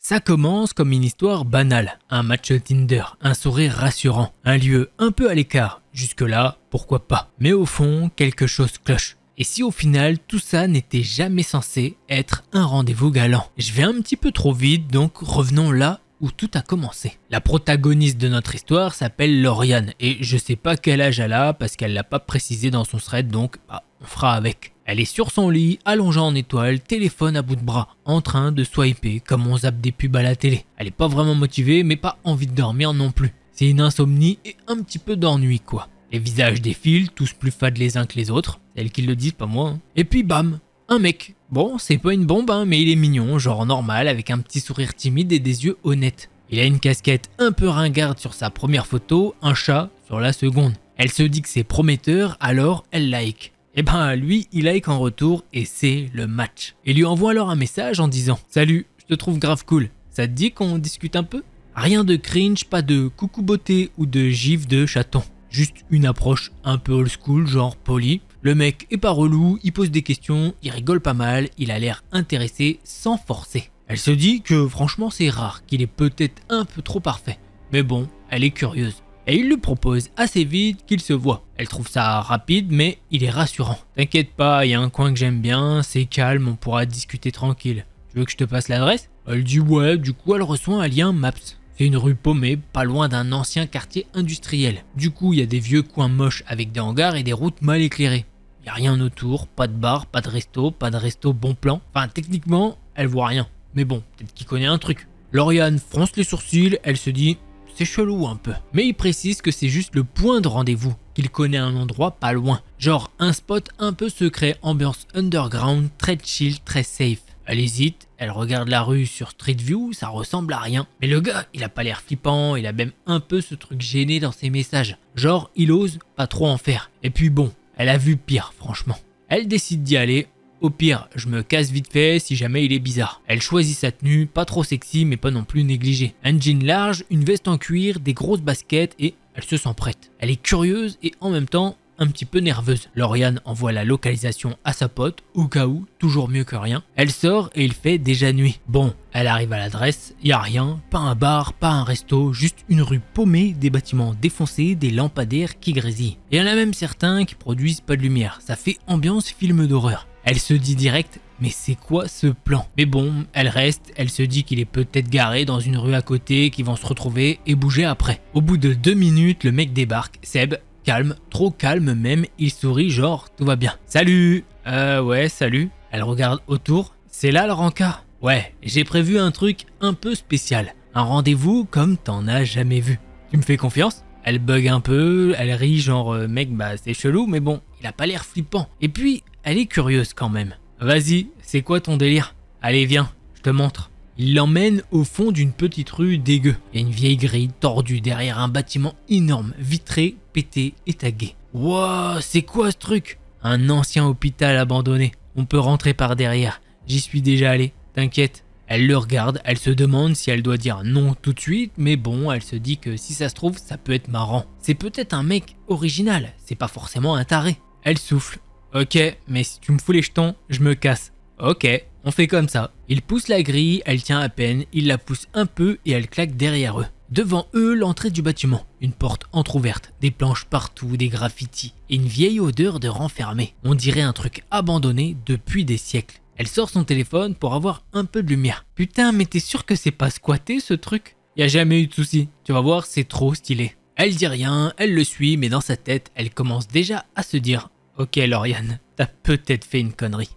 Ça commence comme une histoire banale, un match Tinder, un sourire rassurant, un lieu un peu à l'écart. Jusque-là, pourquoi pas. Mais au fond, quelque chose cloche. Et si au final, tout ça n'était jamais censé être un rendez-vous galant? Je vais un petit peu trop vite, donc revenons là où tout a commencé. La protagoniste de notre histoire s'appelle Lauriane, et je sais pas quel âge elle a parce qu'elle l'a pas précisé dans son thread, donc on fera avec. Elle est sur son lit, allongée en étoile, téléphone à bout de bras, en train de swiper comme on zappe des pubs à la télé. Elle est pas vraiment motivée, mais pas envie de dormir non plus. C'est une insomnie et un petit peu d'ennui quoi. Les visages défilent, tous plus fades les uns que les autres. C'est elles qui le disent, pas moi. Hein. Et puis bam, un mec. Bon, c'est pas une bombe, hein, mais il est mignon, genre normal, avec un petit sourire timide et des yeux honnêtes. Il a une casquette un peu ringarde sur sa première photo, un chat sur la seconde. Elle se dit que c'est prometteur, alors elle like. Et ben lui, il like en retour et c'est le match. Il lui envoie alors un message en disant « Salut, je te trouve grave cool. Ça te dit qu'on discute un peu ?» Rien de cringe, pas de coucou beauté ou de gif de chaton. Juste une approche un peu old school, genre poli. Le mec est pas relou, il pose des questions, il rigole pas mal, il a l'air intéressé sans forcer. Elle se dit que franchement c'est rare, qu'il est peut-être un peu trop parfait. Mais bon, elle est curieuse. Et il lui propose assez vite qu'il se voit. Elle trouve ça rapide, mais il est rassurant. T'inquiète pas, il y a un coin que j'aime bien, c'est calme, on pourra discuter tranquille. Tu veux que je te passe l'adresse? Elle dit ouais, du coup elle reçoit un lien Maps. C'est une rue paumée, pas loin d'un ancien quartier industriel. Du coup, il y a des vieux coins moches avec des hangars et des routes mal éclairées. Il n'y a rien autour, pas de bar, pas de resto bon plan. Enfin, techniquement, elle voit rien. Mais bon, peut-être qu'il connaît un truc. Lauriane fronce les sourcils, elle se dit « c'est chelou un peu ». Mais il précise que c'est juste le point de rendez-vous, qu'il connaît un endroit pas loin. Genre un spot un peu secret, ambiance underground, très chill, très safe. Elle hésite, elle regarde la rue sur Street View, ça ressemble à rien. Mais le gars, il a pas l'air flippant, il a même un peu ce truc gêné dans ses messages. Genre, il ose pas trop en faire. Et puis bon, elle a vu pire, franchement. Elle décide d'y aller. Au pire, je me casse vite fait si jamais il est bizarre. Elle choisit sa tenue, pas trop sexy mais pas non plus négligée. Un jean large, une veste en cuir, des grosses baskets et elle se sent prête. Elle est curieuse et en même temps un petit peu nerveuse. Lauriane envoie la localisation à sa pote, au cas où, toujours mieux que rien. Elle sort et il fait déjà nuit. Bon, elle arrive à l'adresse, y a rien, pas un bar, pas un resto, juste une rue paumée, des bâtiments défoncés, des lampadaires qui grésillent. Et il y en a même certains qui produisent pas de lumière, ça fait ambiance film d'horreur. Elle se dit direct, mais c'est quoi ce plan? Mais bon, elle reste, elle se dit qu'il est peut-être garé dans une rue à côté, qu'ils vont se retrouver et bouger après. Au bout de 2 minutes, le mec débarque, Seb. Calme, trop calme même, il sourit genre tout va bien. Salut. Ouais, salut. Elle regarde autour. C'est là le rencard? Ouais, j'ai prévu un truc un peu spécial. Un rendez-vous comme t'en as jamais vu. Tu me fais confiance? Elle bug un peu, elle rit genre mec c'est chelou mais bon, il a pas l'air flippant. Et puis, elle est curieuse quand même. Vas-y, c'est quoi ton délire? Allez viens, je te montre. Il l'emmène au fond d'une petite rue dégueu. Il y a une vieille grille tordue derrière un bâtiment énorme, vitré, pété et tagué. Wouah, c'est quoi ce truc? Un ancien hôpital abandonné. On peut rentrer par derrière. J'y suis déjà allé, t'inquiète. Elle le regarde, elle se demande si elle doit dire non tout de suite, mais bon, elle se dit que si ça se trouve, ça peut être marrant. C'est peut-être un mec original, c'est pas forcément un taré. Elle souffle. Ok, mais si tu me fous les jetons, je me casse. Ok, on fait comme ça. Il pousse la grille, elle tient à peine, il la pousse un peu et elle claque derrière eux. Devant eux, l'entrée du bâtiment. Une porte entrouverte, des planches partout, des graffitis et une vieille odeur de renfermé. On dirait un truc abandonné depuis des siècles. Elle sort son téléphone pour avoir un peu de lumière. Putain, mais t'es sûr que c'est pas squatté ce truc? Y a jamais eu de souci. Tu vas voir, c'est trop stylé. Elle dit rien, elle le suit, mais dans sa tête, elle commence déjà à se dire « Ok Lauriane, t'as peut-être fait une connerie ».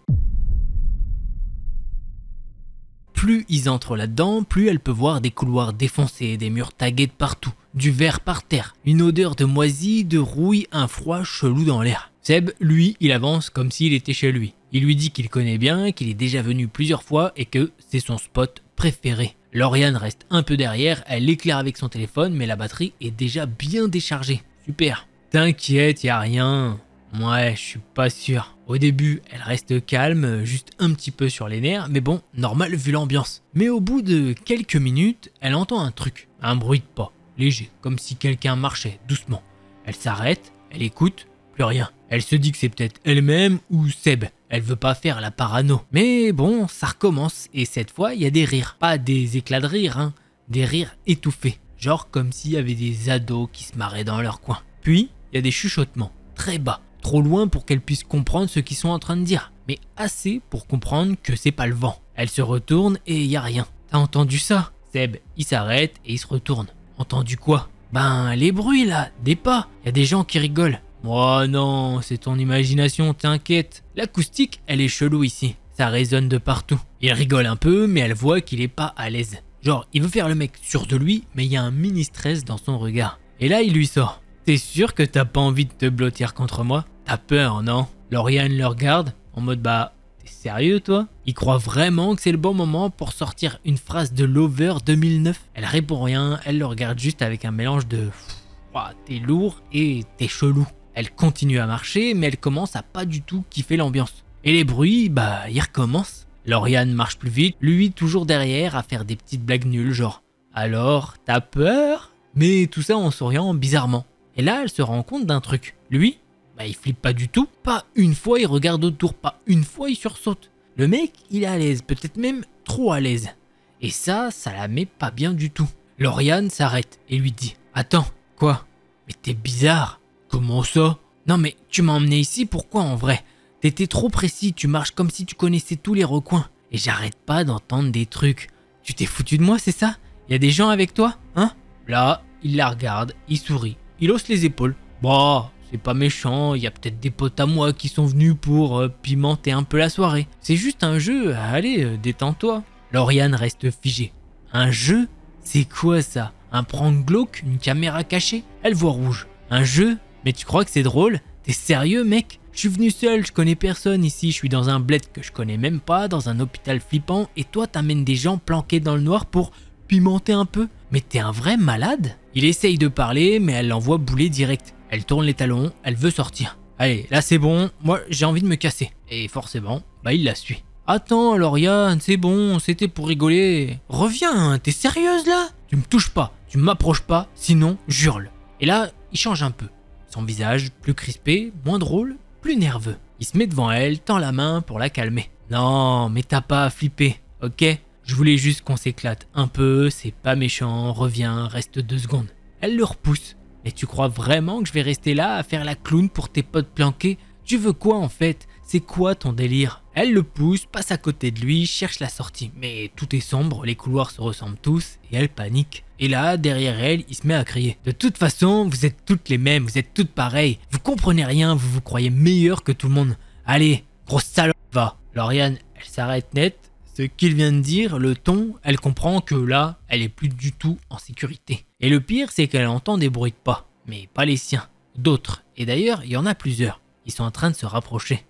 Plus ils entrent là-dedans, plus elle peut voir des couloirs défoncés, des murs tagués de partout, du verre par terre, une odeur de moisi, de rouille, un froid chelou dans l'air. Seb, lui, il avance comme s'il était chez lui. Il lui dit qu'il connaît bien, qu'il est déjà venu plusieurs fois et que c'est son spot préféré. Lauriane reste un peu derrière, elle éclaire avec son téléphone mais la batterie est déjà bien déchargée. Super. T'inquiète, y a rien. Ouais, je suis pas sûr. Au début, elle reste calme, juste un petit peu sur les nerfs, mais bon, normal vu l'ambiance. Mais au bout de quelques minutes, elle entend un truc, un bruit de pas, léger, comme si quelqu'un marchait doucement. Elle s'arrête, elle écoute, plus rien. Elle se dit que c'est peut-être elle-même ou Seb. Elle veut pas faire la parano. Mais bon, ça recommence et cette fois, il y a des rires. Pas des éclats de rire, hein. Des rires étouffés. Genre comme s'il y avait des ados qui se marraient dans leur coin. Puis, il y a des chuchotements, très bas. Trop loin pour qu'elle puisse comprendre ce qu'ils sont en train de dire. Mais assez pour comprendre que c'est pas le vent. Elle se retourne et il y a rien. T'as entendu ça? Seb, il s'arrête et il se retourne. Entendu quoi? Ben, les bruits là, des pas. Il y a des gens qui rigolent. Oh non, c'est ton imagination, t'inquiète. L'acoustique, elle est chelou ici. Ça résonne de partout. Il rigole un peu, mais elle voit qu'il est pas à l'aise. Genre, il veut faire le mec sûr de lui, mais il y a un mini stress dans son regard. Et là, il lui sort. T'es sûr que t'as pas envie de te blottir contre moi? T'as peur, non? Lauriane le regarde, en mode bah, t'es sérieux toi? Il croit vraiment que c'est le bon moment pour sortir une phrase de Lover 2009. Elle répond rien, elle le regarde juste avec un mélange de t'es lourd et t'es chelou. Elle continue à marcher, mais elle commence à pas du tout kiffer l'ambiance. Et les bruits, bah, ils recommencent. Lauriane marche plus vite, lui toujours derrière à faire des petites blagues nulles genre « Alors, t'as peur ?» Mais tout ça en souriant bizarrement. Et là, elle se rend compte d'un truc. Lui, bah, il flippe pas du tout. Pas une fois il regarde autour, pas une fois il sursaute. Le mec, il est à l'aise, peut-être même trop à l'aise. Et ça la met pas bien du tout. Lauriane s'arrête et lui dit « Attends, quoi? Mais t'es bizarre. » Comment ça? Non mais tu m'as emmené ici, pourquoi en vrai? T'étais trop précis, tu marches comme si tu connaissais tous les recoins. Et j'arrête pas d'entendre des trucs. Tu t'es foutu de moi, c'est ça? Y a des gens avec toi, hein? Là, il la regarde, il sourit, il hausse les épaules. Bah, c'est pas méchant, y a peut-être des potes à moi qui sont venus pour pimenter un peu la soirée. C'est juste un jeu, allez, détends-toi. Lauriane reste figée. Un jeu? C'est quoi ça? Un prank glauque? Une caméra cachée? Elle voit rouge. Un jeu? Mais tu crois que c'est drôle? T'es sérieux, mec? Je suis venu seul, je connais personne ici, je suis dans un bled que je connais même pas, dans un hôpital flippant, et toi t'amènes des gens planqués dans le noir pour pimenter un peu? Mais t'es un vrai malade? Il essaye de parler, mais elle l'envoie bouler direct. Elle tourne les talons, elle veut sortir. Allez, là c'est bon, moi j'ai envie de me casser. Et forcément, bah il la suit. Attends Lauriane, c'est bon, c'était pour rigoler. Reviens, t'es sérieuse là? Tu me touches pas, tu m'approches pas, sinon j'hurle. Et là, il change un peu. Son visage, plus crispé, moins drôle, plus nerveux. Il se met devant elle, tend la main pour la calmer. Non, mais t'as pas à flipper, ok? Je voulais juste qu'on s'éclate un peu, c'est pas méchant, reviens, reste 2 secondes. Elle le repousse. Mais tu crois vraiment que je vais rester là à faire la clown pour tes potes planqués? Tu veux quoi en fait? C'est quoi ton délire? Elle le pousse, passe à côté de lui, cherche la sortie. Mais tout est sombre, les couloirs se ressemblent tous et elle panique. Et là, derrière elle, il se met à crier. De toute façon, vous êtes toutes les mêmes, vous êtes toutes pareilles. Vous comprenez rien, vous vous croyez meilleur que tout le monde. Allez, grosse salope, va. Lauriane, elle s'arrête net. Ce qu'il vient de dire, le ton, elle comprend que là, elle est plus du tout en sécurité. Et le pire, c'est qu'elle entend des bruits de pas. Mais pas les siens, d'autres. Et d'ailleurs, il y en a plusieurs. Ils sont en train de se rapprocher.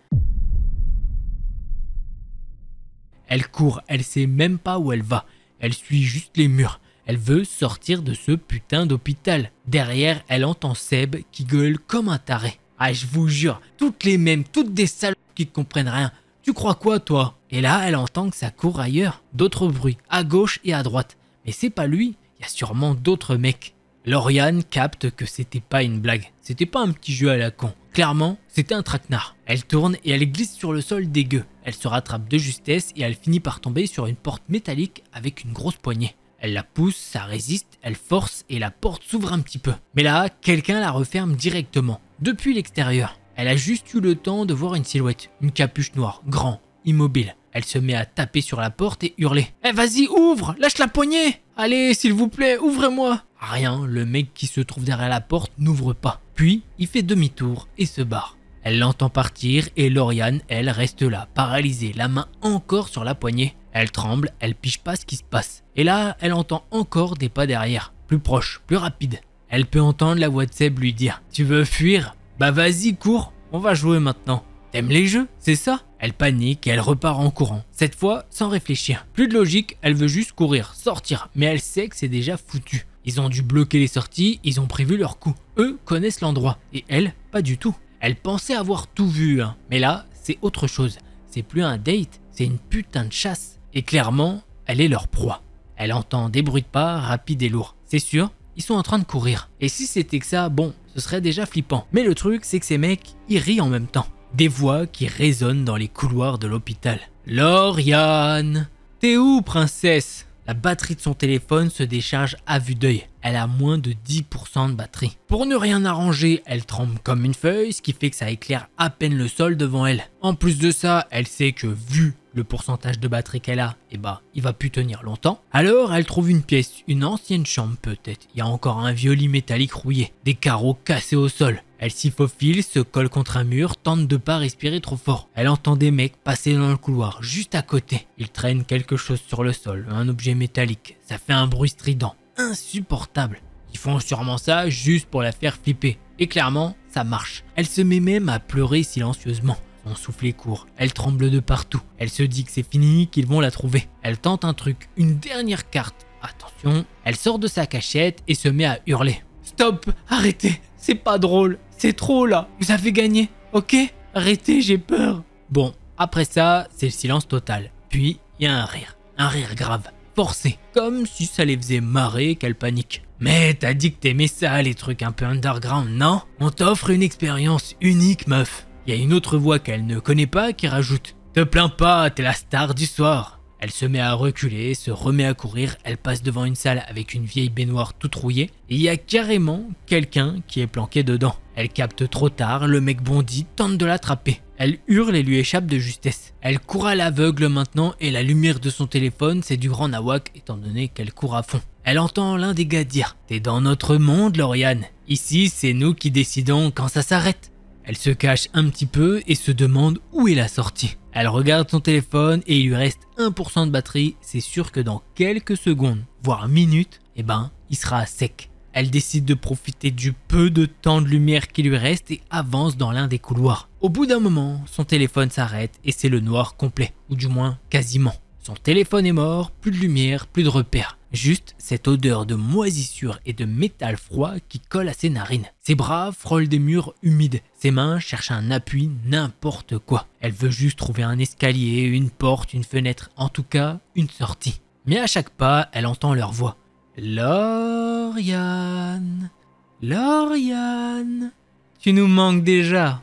Elle court, elle sait même pas où elle va. Elle suit juste les murs. Elle veut sortir de ce putain d'hôpital. Derrière, elle entend Seb qui gueule comme un taré. Ah, je vous jure, toutes les mêmes, toutes des salopes qui comprennent rien. Tu crois quoi, toi? Et là, elle entend que ça court ailleurs. D'autres bruits, à gauche et à droite. Mais c'est pas lui, il y a sûrement d'autres mecs. Lauriane capte que c'était pas une blague. C'était pas un petit jeu à la con. Clairement, c'était un traquenard. Elle tourne et elle glisse sur le sol dégueu. Elle se rattrape de justesse et elle finit par tomber sur une porte métallique avec une grosse poignée. Elle la pousse, ça résiste, elle force et la porte s'ouvre un petit peu. Mais là, quelqu'un la referme directement, depuis l'extérieur. Elle a juste eu le temps de voir une silhouette, une capuche noire, grand, immobile. Elle se met à taper sur la porte et hurler. « Eh vas-y, ouvre, lâche la poignée! Allez, s'il vous plaît, ouvrez-moi !» Rien, le mec qui se trouve derrière la porte n'ouvre pas. Puis, il fait demi-tour et se barre. Elle l'entend partir et Lauriane, elle, reste là, paralysée, la main encore sur la poignée. Elle tremble, elle piche pas ce qui se passe. Et là, elle entend encore des pas derrière, plus proches, plus rapides. Elle peut entendre la voix de Seb lui dire « Tu veux fuir? Bah vas-y, cours, on va jouer maintenant. T'aimes les jeux, c'est ça ?» Elle panique et elle repart en courant. Cette fois, sans réfléchir. Plus de logique, elle veut juste courir, sortir, mais elle sait que c'est déjà foutu. Ils ont dû bloquer les sorties, ils ont prévu leur coup. Eux connaissent l'endroit, et elle, pas du tout. Elle pensait avoir tout vu, hein. Mais là, c'est autre chose. C'est plus un date, c'est une putain de chasse. Et clairement, elle est leur proie. Elle entend des bruits de pas rapides et lourds. C'est sûr, ils sont en train de courir. Et si c'était que ça, bon, ce serait déjà flippant. Mais le truc, c'est que ces mecs, ils rient en même temps. Des voix qui résonnent dans les couloirs de l'hôpital. « Lauriane, t'es où, princesse ?» La batterie de son téléphone se décharge à vue d'œil. Elle a moins de 10% de batterie. Pour ne rien arranger, elle tremble comme une feuille, ce qui fait que ça éclaire à peine le sol devant elle. En plus de ça, elle sait que vu le pourcentage de batterie qu'elle a, il va plus tenir longtemps. Alors elle trouve une pièce, une ancienne chambre peut-être. Il y a encore un vieux lit métallique rouillé, des carreaux cassés au sol. Elle s'y faufile, se colle contre un mur, tente de pas respirer trop fort. Elle entend des mecs passer dans le couloir, juste à côté. Ils traînent quelque chose sur le sol, un objet métallique. Ça fait un bruit strident, insupportable. Ils font sûrement ça juste pour la faire flipper. Et clairement, ça marche. Elle se met même à pleurer silencieusement. Son souffle est court, elle tremble de partout. Elle se dit que c'est fini, qu'ils vont la trouver. Elle tente un truc, une dernière carte. Attention, elle sort de sa cachette et se met à hurler. Stop, arrêtez, c'est pas drôle, c'est trop là, vous avez gagné, ok? Arrêtez, j'ai peur. Bon, après ça, c'est le silence total. Puis, il y a un rire grave, forcé, comme si ça les faisait marrer qu'elle panique. Mais t'as dit que t'aimais ça, les trucs un peu underground, non? On t'offre une expérience unique, meuf. Il y a une autre voix qu'elle ne connaît pas qui rajoute. Te plains pas, t'es la star du soir. Elle se met à reculer, se remet à courir, elle passe devant une salle avec une vieille baignoire toute rouillée et il y a carrément quelqu'un qui est planqué dedans. Elle capte trop tard, le mec bondit, tente de l'attraper. Elle hurle et lui échappe de justesse. Elle court à l'aveugle maintenant et la lumière de son téléphone c'est du grand nawak étant donné qu'elle court à fond. Elle entend l'un des gars dire « T'es dans notre monde, Lauriane. Ici, c'est nous qui décidons quand ça s'arrête. » Elle se cache un petit peu et se demande où est la sortie. Elle regarde son téléphone et il lui reste 1% de batterie. C'est sûr que dans quelques secondes, voire minutes, il sera à sec. Elle décide de profiter du peu de temps de lumière qui lui reste et avance dans l'un des couloirs. Au bout d'un moment, son téléphone s'arrête et c'est le noir complet, ou du moins quasiment. Son téléphone est mort, plus de lumière, plus de repères. Juste cette odeur de moisissure et de métal froid qui colle à ses narines. Ses bras frôlent des murs humides. Ses mains cherchent un appui, n'importe quoi. Elle veut juste trouver un escalier, une porte, une fenêtre, en tout cas une sortie. Mais à chaque pas, elle entend leur voix. Lauriane, Lauriane, tu nous manques déjà.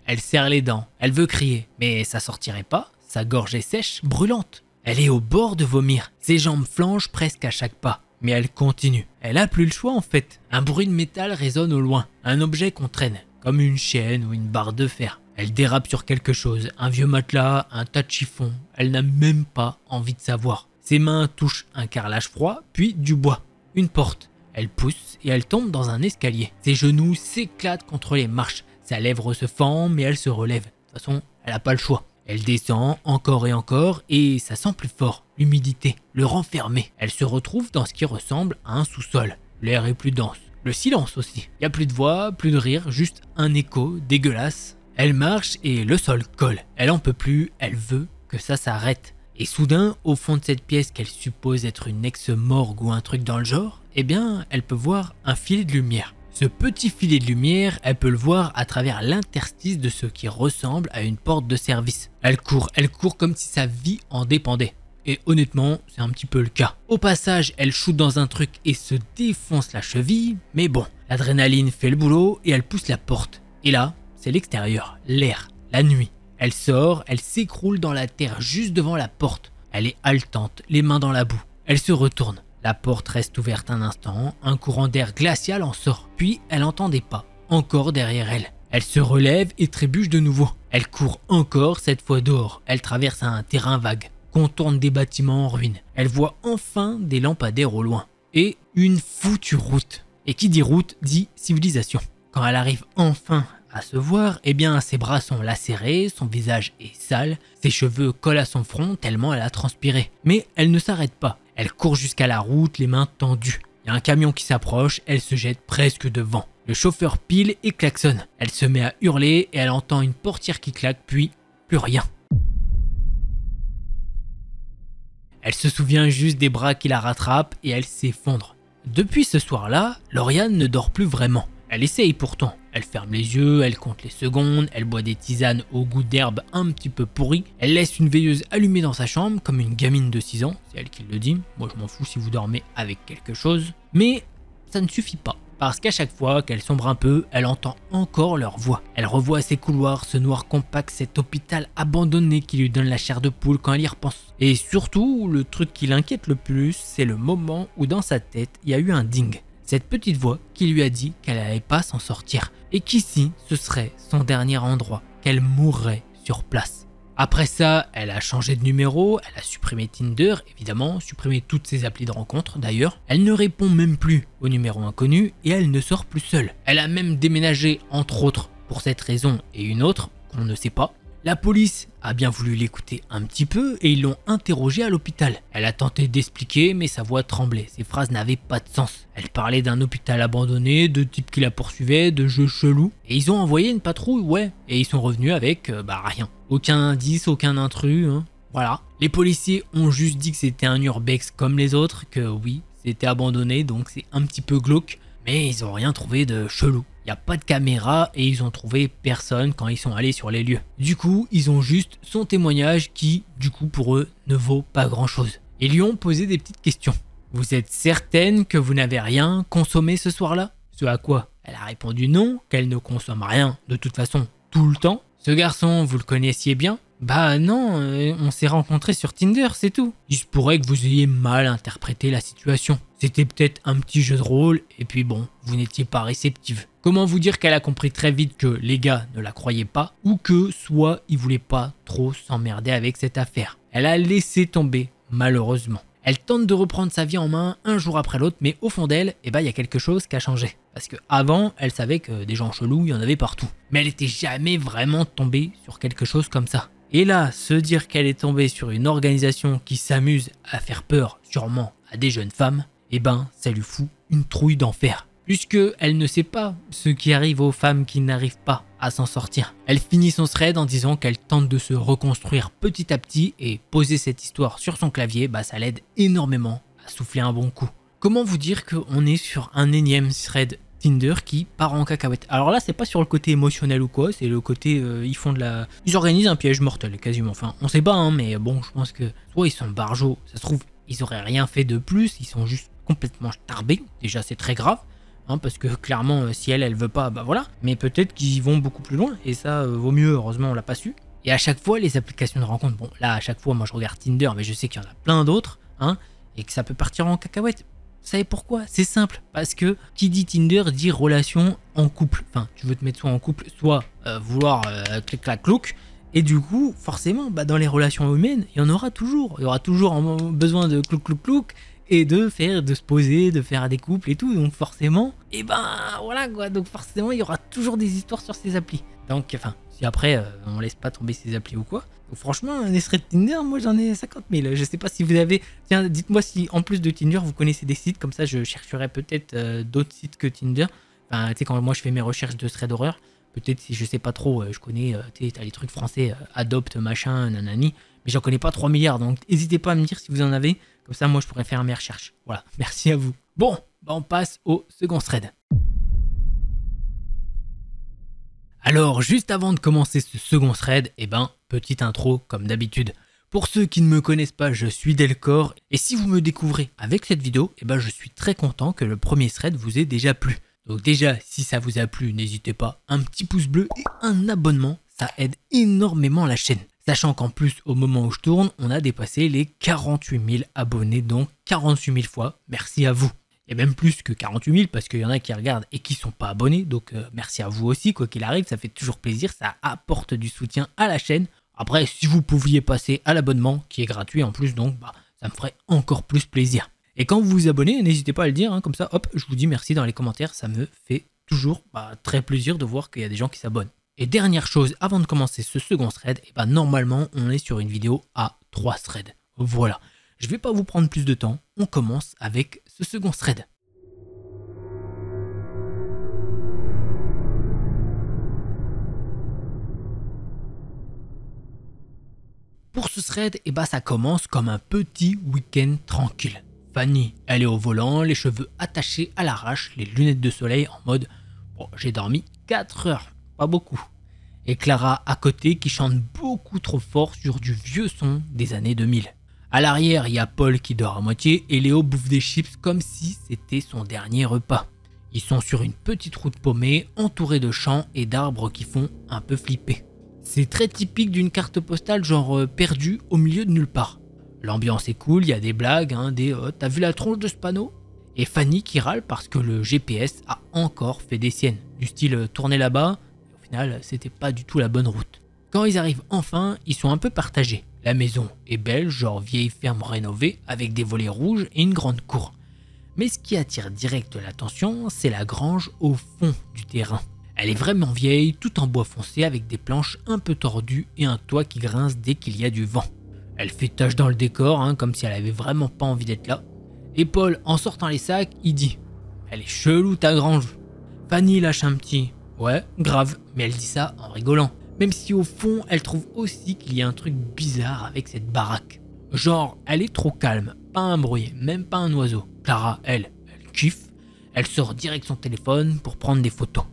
Elle serre les dents, elle veut crier, mais ça sortirait pas, sa gorge est sèche, brûlante. Elle est au bord de vomir, ses jambes flanchent presque à chaque pas. Mais elle continue, elle a plus le choix en fait. Un bruit de métal résonne au loin, un objet qu'on traîne, comme une chaîne ou une barre de fer. Elle dérape sur quelque chose, un vieux matelas, un tas de chiffons. Elle n'a même pas envie de savoir. Ses mains touchent un carrelage froid, puis du bois, une porte. Elle pousse et elle tombe dans un escalier. Ses genoux s'éclatent contre les marches. Sa lèvre se fend, mais elle se relève. De toute façon, elle n'a pas le choix. Elle descend encore et ça sent plus fort. L'humidité, le renfermer. Elle se retrouve dans ce qui ressemble à un sous-sol. L'air est plus dense. Le silence aussi. Il n'y a plus de voix, plus de rire, juste un écho dégueulasse. Elle marche et le sol colle. Elle en peut plus, elle veut que ça s'arrête. Et soudain, au fond de cette pièce qu'elle suppose être une ex-morgue ou un truc dans le genre, elle peut voir un filet de lumière. Ce petit filet de lumière, elle peut le voir à travers l'interstice de ce qui ressemble à une porte de service. Elle court comme si sa vie en dépendait. Et honnêtement, c'est un petit peu le cas. Au passage, elle shoot dans un truc et se défonce la cheville, mais bon, l'adrénaline fait le boulot et elle pousse la porte. Et là, c'est l'extérieur, l'air, la nuit. Elle sort, elle s'écroule dans la terre juste devant la porte. Elle est haletante, les mains dans la boue. Elle se retourne. La porte reste ouverte un instant, un courant d'air glacial en sort. Puis elle entend des pas, encore derrière elle. Elle se relève et trébuche de nouveau. Elle court encore, cette fois dehors. Elle traverse un terrain vague, contourne des bâtiments en ruine. Elle voit enfin des lampadaires au loin. Et une foutue route. Et qui dit route dit civilisation. Quand elle arrive enfin à se voir, ses bras sont lacérés, son visage est sale, ses cheveux collent à son front tellement elle a transpiré. Mais elle ne s'arrête pas. Elle court jusqu'à la route, les mains tendues. Il y a un camion qui s'approche, elle se jette presque devant. Le chauffeur pile et klaxonne. Elle se met à hurler et elle entend une portière qui claque, puis plus rien. Elle se souvient juste des bras qui la rattrapent et elle s'effondre. Depuis ce soir-là, Lauriane ne dort plus vraiment. Elle essaye pourtant. Elle ferme les yeux, elle compte les secondes, elle boit des tisanes au goût d'herbe un petit peu pourri. Elle laisse une veilleuse allumée dans sa chambre comme une gamine de 6 ans, c'est elle qui le dit. Moi je m'en fous si vous dormez avec quelque chose. Mais ça ne suffit pas. Parce qu'à chaque fois qu'elle sombre un peu, elle entend encore leur voix. Elle revoit ces couloirs, ce noir compact, cet hôpital abandonné qui lui donne la chair de poule quand elle y repense. Et surtout, le truc qui l'inquiète le plus, c'est le moment où dans sa tête, il y a eu un ding. Cette petite voix qui lui a dit qu'elle n'allait pas s'en sortir et qu'ici, ce serait son dernier endroit, qu'elle mourrait sur place. Après ça, elle a changé de numéro, elle a supprimé Tinder, évidemment, supprimé toutes ses applis de rencontre d'ailleurs. Elle ne répond même plus aux numéros inconnus et elle ne sort plus seule. Elle a même déménagé, entre autres, pour cette raison et une autre qu'on ne sait pas. La police a bien voulu l'écouter un petit peu et ils l'ont interrogée à l'hôpital. Elle a tenté d'expliquer mais sa voix tremblait, ses phrases n'avaient pas de sens. Elle parlait d'un hôpital abandonné, de types qui la poursuivaient, de jeux chelous. Et ils ont envoyé une patrouille, ouais, et ils sont revenus avec, rien. Aucun indice, aucun intrus, hein. Voilà. Les policiers ont juste dit que c'était un urbex comme les autres, que oui, c'était abandonné donc c'est un petit peu glauque. Mais ils ont rien trouvé de chelou. Il n'y a pas de caméra et ils ont trouvé personne quand ils sont allés sur les lieux. Du coup, ils ont juste son témoignage qui, du coup, pour eux, ne vaut pas grand chose. Ils lui ont posé des petites questions. Vous êtes certaine que vous n'avez rien consommé ce soir-là? Ce à quoi elle a répondu non, qu'elle ne consomme rien de toute façon tout le temps. Ce garçon, vous le connaissiez bien? Bah non, on s'est rencontrés sur Tinder, c'est tout. Il se pourrait que vous ayez mal interprété la situation. C'était peut-être un petit jeu de rôle, et puis bon, vous n'étiez pas réceptive. Comment vous dire qu'elle a compris très vite que les gars ne la croyaient pas, ou que soit ils voulaient pas trop s'emmerder avec cette affaire. Elle a laissé tomber, malheureusement. Elle tente de reprendre sa vie en main un jour après l'autre, mais au fond d'elle, il y a quelque chose qui a changé. Parce que avant, elle savait que des gens chelous, il y en avait partout. Mais elle n'était jamais vraiment tombée sur quelque chose comme ça. Et là, se dire qu'elle est tombée sur une organisation qui s'amuse à faire peur, sûrement, à des jeunes femmes, ça lui fout une trouille d'enfer. Puisque elle ne sait pas ce qui arrive aux femmes qui n'arrivent pas à s'en sortir. Elle finit son thread en disant qu'elle tente de se reconstruire petit à petit et poser cette histoire sur son clavier, ça l'aide énormément à souffler un bon coup. Comment vous dire qu'on est sur un énième thread Tinder qui part en cacahuète? Alors là, c'est pas sur le côté émotionnel ou quoi, c'est le côté ils organisent un piège mortel quasiment. Enfin, on sait pas, hein, mais bon, je pense que soit ils sont barjots, ça se trouve, ils auraient rien fait de plus, ils sont juste complètement starbés. Déjà, c'est très grave. Parce que clairement, si elle veut pas, voilà. Mais peut-être qu'ils vont beaucoup plus loin, et ça vaut mieux, heureusement, on l'a pas su. Et à chaque fois, les applications de rencontre, bon, là, à chaque fois, moi je regarde Tinder, mais je sais qu'il y en a plein d'autres, et que ça peut partir en cacahuète. Vous savez pourquoi? C'est simple, parce que qui dit Tinder dit relation en couple. Enfin, tu veux te mettre soit en couple, soit vouloir clic-clac-clouc. Et du coup, forcément, dans les relations humaines, il y en aura toujours. Il y aura toujours besoin de clouc-clouc-clouc. Et de se poser, de faire des couples et tout, donc forcément, voilà quoi, donc forcément il y aura toujours des histoires sur ces applis. Donc si après on laisse pas tomber ces applis ou quoi, donc franchement les threads Tinder, moi j'en ai 50 000, je sais pas si vous avez, tiens dites-moi si en plus de Tinder vous connaissez des sites, comme ça je chercherai peut-être d'autres sites que Tinder, tu sais quand moi je fais mes recherches de thread horreur, peut-être si je sais pas trop, je connais, t'as les trucs français, Adopt, machin, nanani, mais j'en connais pas 3 milliards, donc n'hésitez pas à me dire si vous en avez. Comme ça, moi, je pourrais faire mes recherches. Voilà, merci à vous. Bon, on passe au second thread. Alors, juste avant de commencer ce second thread, petite intro comme d'habitude. Pour ceux qui ne me connaissent pas, je suis Delcor. Et si vous me découvrez avec cette vidéo, je suis très content que le premier thread vous ait déjà plu. Donc déjà, si ça vous a plu, n'hésitez pas, un petit pouce bleu et un abonnement, ça aide énormément la chaîne. Sachant qu'en plus, au moment où je tourne, on a dépassé les 48 000 abonnés, donc 48 000 fois, merci à vous. Et même plus que 48 000 parce qu'il y en a qui regardent et qui ne sont pas abonnés, donc merci à vous aussi, quoi qu'il arrive, ça fait toujours plaisir, ça apporte du soutien à la chaîne. Après, si vous pouviez passer à l'abonnement, qui est gratuit en plus, donc ça me ferait encore plus plaisir. Et quand vous vous abonnez, n'hésitez pas à le dire, comme ça, hop, je vous dis merci dans les commentaires, ça me fait toujours très plaisir de voir qu'il y a des gens qui s'abonnent. Et dernière chose, avant de commencer ce second thread, normalement, on est sur une vidéo à 3 threads. Voilà, je vais pas vous prendre plus de temps, on commence avec ce second thread. Pour ce thread, ça commence comme un petit week-end tranquille. Fanny, elle est au volant, les cheveux attachés à l'arrache, les lunettes de soleil en mode « Bon, j'ai dormi 4 heures, pas beaucoup ». Et Clara à côté qui chante beaucoup trop fort sur du vieux son des années 2000. À l'arrière, il y a Paul qui dort à moitié et Léo bouffe des chips comme si c'était son dernier repas. Ils sont sur une petite route paumée, entourée de champs et d'arbres qui font un peu flipper. C'est très typique d'une carte postale genre perdue au milieu de nulle part. L'ambiance est cool, il y a des blagues, des « t'as vu la tronche de ce panneau ?» Et Fanny qui râle parce que le GPS a encore fait des siennes, du style tourner là-bas, au final c'était pas du tout la bonne route. Quand ils arrivent enfin, ils sont un peu partagés. La maison est belle, genre vieille ferme rénovée, avec des volets rouges et une grande cour. Mais ce qui attire direct l'attention, c'est la grange au fond du terrain. Elle est vraiment vieille, tout en bois foncé avec des planches un peu tordues et un toit qui grince dès qu'il y a du vent. Elle fait tache dans le décor, comme si elle avait vraiment pas envie d'être là. Et Paul, en sortant les sacs, il dit « Elle est chelou ta grange !» Fanny lâche un petit « Ouais, grave », mais elle dit ça en rigolant. Même si au fond, elle trouve aussi qu'il y a un truc bizarre avec cette baraque. Genre, elle est trop calme, pas un bruit, même pas un oiseau. Clara, elle kiffe, elle sort direct son téléphone pour prendre des photos.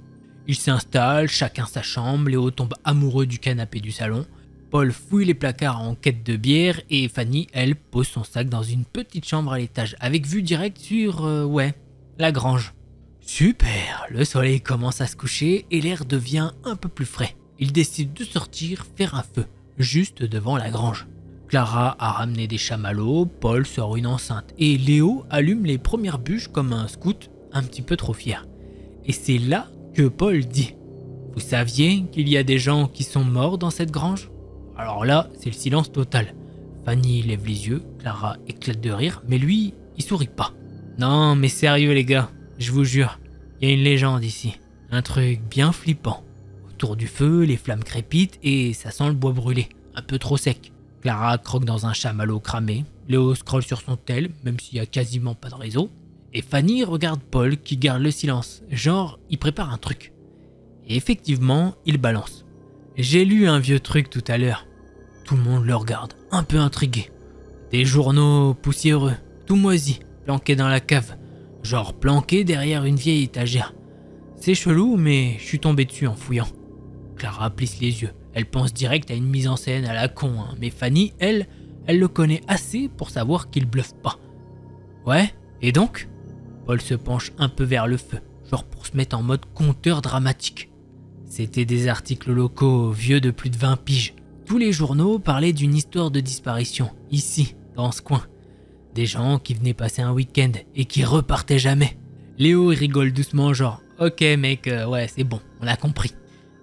Ils s'installent, chacun sa chambre, Léo tombe amoureux du canapé du salon. Paul fouille les placards en quête de bière et Fanny, elle, pose son sac dans une petite chambre à l'étage avec vue directe sur, la grange. Super, le soleil commence à se coucher et l'air devient un peu plus frais. Ils décident de sortir faire un feu, juste devant la grange. Clara a ramené des chamallows, Paul sort une enceinte et Léo allume les premières bûches comme un scout un petit peu trop fier. Et c'est là que Paul dit « Vous saviez qu'il y a des gens qui sont morts dans cette grange ?» Alors là, c'est le silence total. Fanny lève les yeux, Clara éclate de rire, mais lui, il sourit pas. « Non mais sérieux les gars, je vous jure, il y a une légende ici, un truc bien flippant. Autour du feu, les flammes crépitent et ça sent le bois brûlé, un peu trop sec. » Clara croque dans un chamallow cramé, Léo scrolle sur son tel, même s'il y a quasiment pas de réseau. Et Fanny regarde Paul qui garde le silence, genre il prépare un truc. Et effectivement, il balance. J'ai lu un vieux truc tout à l'heure. Tout le monde le regarde, un peu intrigué. Des journaux poussiéreux, tout moisis, planqués dans la cave. Genre planqués derrière une vieille étagère. C'est chelou, mais je suis tombé dessus en fouillant. Clara plisse les yeux. Elle pense direct à une mise en scène à la con, mais Fanny, elle le connaît assez pour savoir qu'il bluffe pas. Ouais, et donc ? Paul se penche un peu vers le feu, genre pour se mettre en mode conteur dramatique. C'était des articles locaux vieux de plus de 20 piges. Tous les journaux parlaient d'une histoire de disparition, ici, dans ce coin. Des gens qui venaient passer un week-end et qui repartaient jamais. Léo rigole doucement genre « Ok mec, ouais c'est bon, on a compris ».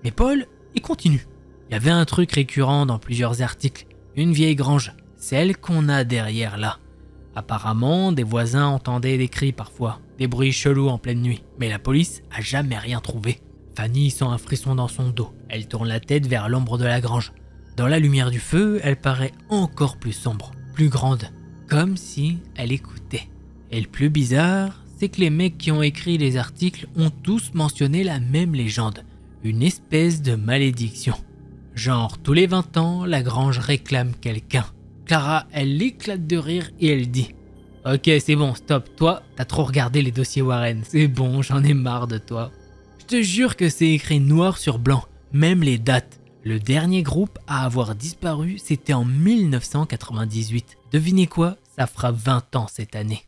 Mais Paul, il continue. Il y avait un truc récurrent dans plusieurs articles, une vieille grange, celle qu'on a derrière là. Apparemment, des voisins entendaient des cris parfois, des bruits chelous en pleine nuit, mais la police a jamais rien trouvé. Fanny sent un frisson dans son dos, elle tourne la tête vers l'ombre de la grange. Dans la lumière du feu, elle paraît encore plus sombre, plus grande, comme si elle écoutait. Et le plus bizarre, c'est que les mecs qui ont écrit les articles ont tous mentionné la même légende, une espèce de malédiction. Genre, tous les 20 ans, la grange réclame quelqu'un. Clara, elle éclate de rire et elle dit « Ok, c'est bon, stop, toi, t'as trop regardé les dossiers Warren, c'est bon, j'en ai marre de toi. » Je te jure que c'est écrit noir sur blanc, même les dates. Le dernier groupe à avoir disparu, c'était en 1998. Devinez quoi, ça fera 20 ans cette année.